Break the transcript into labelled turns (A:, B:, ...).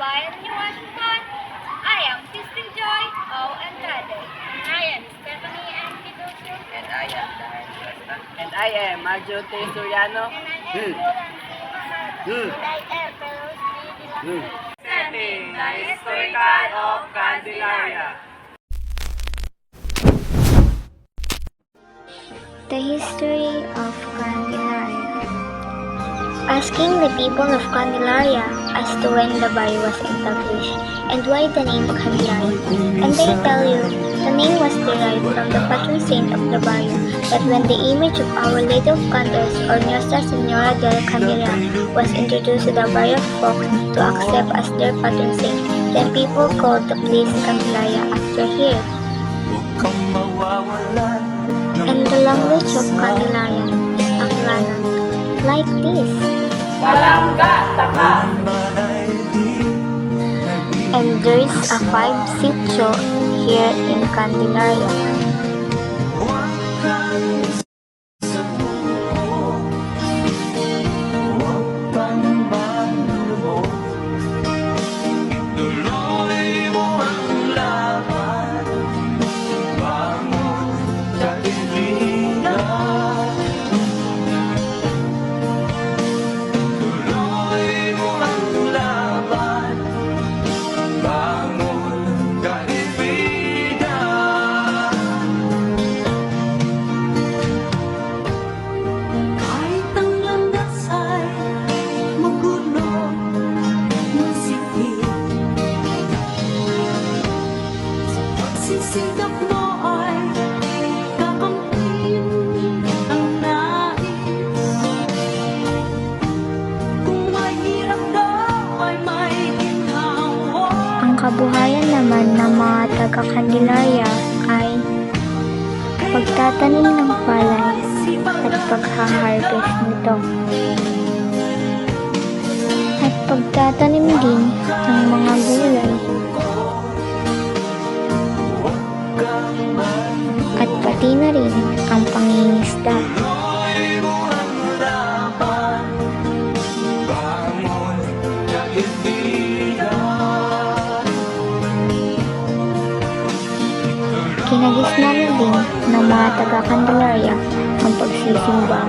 A: Bayan ni Washington. I am Sister Joy, and Tade. I am Stephanie and Kidosu.
B: And I am Dahil Costa. And I am Majo T. Soriano. Setting the historical of Candelaria.
C: The history of Candelaria. Asking the people of Candelaria as to when the barrio was established and why the name Candelaria. And they tell you the name was derived from the patron saint of the barrio, that when the image of Our Lady of Candles or Nuestra Senora del Candelaria was introduced to the barrio folk to accept as their patron saint, then people called the place Candelaria after her. And the language of Candelaria is Aklanan, like this. And there's a 5 sitio here in Candelaria.
D: Sisigap mo ay kakamtin ang nais. Kung mahirap daw ay may ginhawa.
C: Ang kabuhayan naman ng mga taga-Candelaria ay pagtatanim ng palay at pagha-harvest nito. At pagtatanim din ng mga gulay. At pati na rin ang pangingisda. Kinagisnan din ng mga taga-Candelaria ang pagsisimba